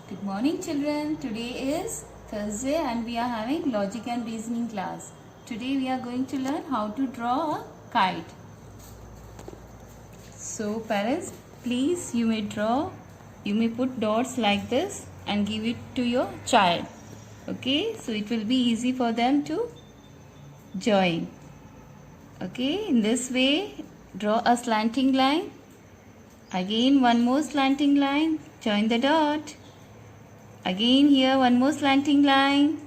Good morning children. Today is Thursday and we are having logic and reasoning class. Today we are going to learn how to draw a kite. So parents, please you may put dots like this and give it to your child. Okay, so it will be easy for them to join. Okay, in this way draw a slanting line. Again one more slanting line, join the dot. Again here one more slanting line.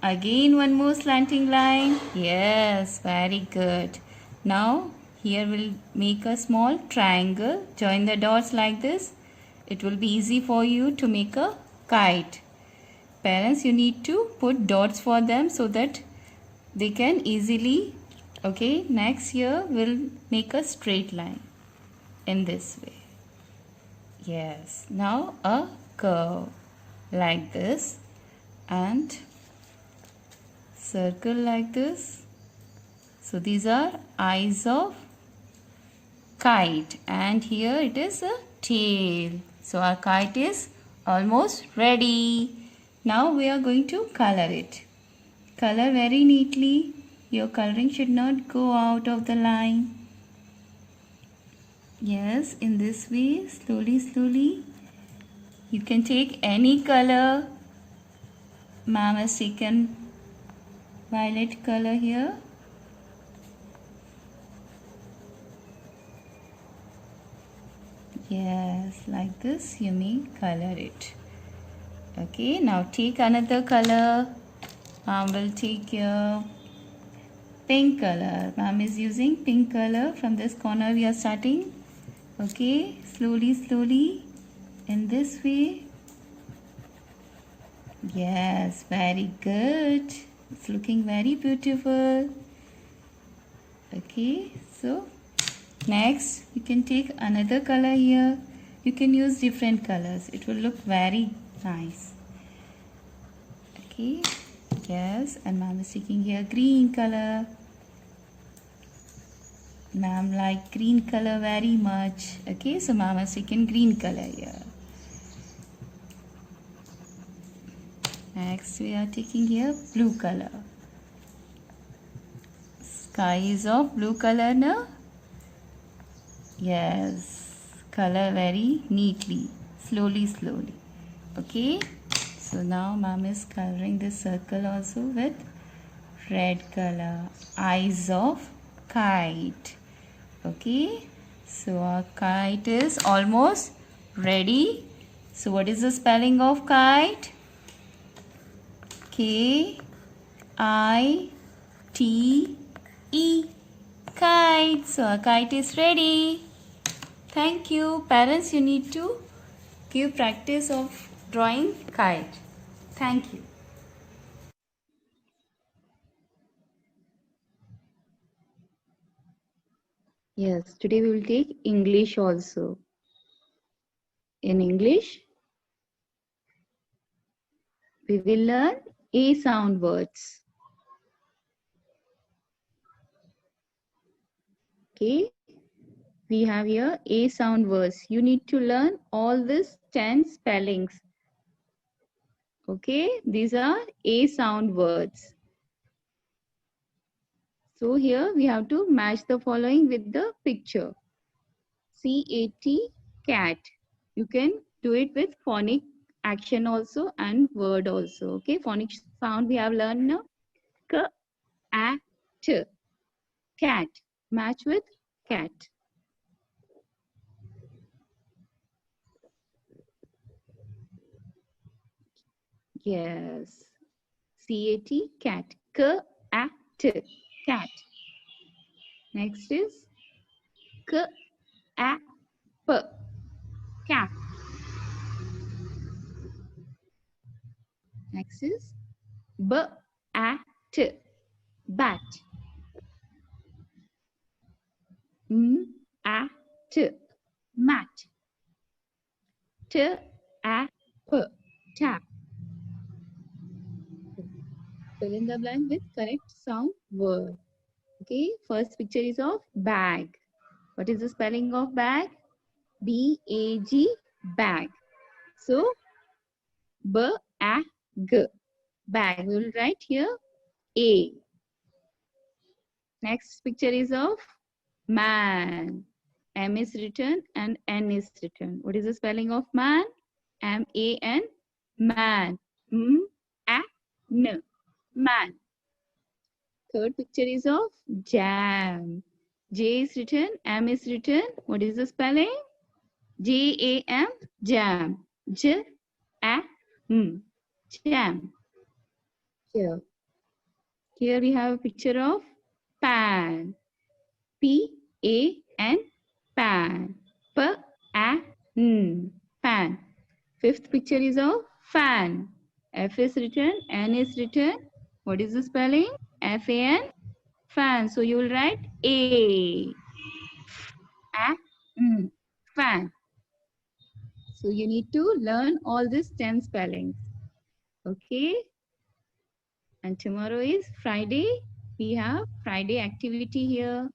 Again one more slanting line. Yes, very good. Now here we'll make a small triangle. Join the dots like this. It will be easy for you to make a kite. Parents, you need to put dots for them so that they can easily. Okay, next here we'll make a straight line in this way. Yes, now a curve like this and circle like this. So these are eyes of kite and here it is a tail. So our kite is almost ready. Now we are going to color it. Color very neatly. Your coloring should not go out of the line. Yes, in this way, slowly. You can take any color. Ma'am has taken violet color here. Yes, like this you may color it. Okay, now take another color. Ma'am will take your pink color. Ma'am is using pink color. From this corner we are starting. Okay, slowly in this way. Yes, very good. It's looking very beautiful. Okay, so next you can take another color here. You can use different colors. It will look very nice. Okay, yes, and ma'am is taking here green color. Ma'am like green color very much. Okay, so ma'am has taken green color here. Next we are taking here blue color. Sky is of blue color now. Yes, color very neatly, slowly. Okay, so now ma'am is coloring this circle also with red color. Eyes of kite. Okay, so our kite is almost ready. So what is the spelling of kite? K-I-T-E, kite. So our kite is ready. Thank you. Parents, you need to give practice of drawing kite. Thank you. Yes, today we will take English also. In English, we will learn A sound words. Okay, we have here A sound words. You need to learn all these 10 spellings. Okay, these are A sound words. So here we have to match the following with the picture. C-A-T, cat. You can do it with phonic action also and word also. Okay, phonic sound we have learned now. K-A-T, cat. Match with cat. Yes. C-A-T, cat. K-A-T, cat. Next is K-A-P, cap. Next is B-A-T, bat. M-A-T, mat. T-A-P, tap. Fill in the blank with correct sound word. Okay, first picture is of bag. What is the spelling of bag? B-A-G, bag. So, B-A-G. Bag. We will write here A. Next picture is of man. M is written and N is written. What is the spelling of man? M-A-N. Man. M-A-N. Man. Third picture is of jam. J is written, M is written. What is the spelling? J-A-M. Jam. J-A-M. Jam. Here. Here we have a picture of pan. P-A-N. Pan. P-A-N. Pan. Fifth picture is of fan. F is written, N is written. What is the spelling? F-A-N. Fan. So you will write A. Fan. So you need to learn all these 10 spellings. Okay. And tomorrow is Friday. We have Friday activity here.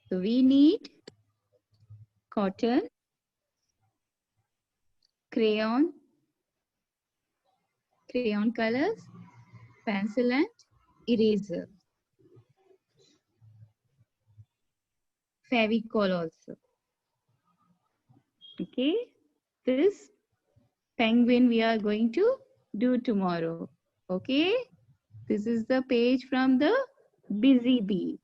So we need cotton, crayon colors, pencil and eraser. Fevicol also. Okay. This penguin we are going to do tomorrow. Okay. This is the page from the Busy Bee.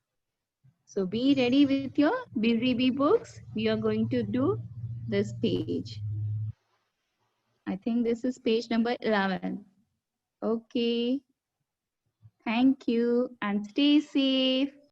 So be ready with your Busy Bee books. We are going to do this page. I think this is page number 11. Okay. Thank you and stay safe.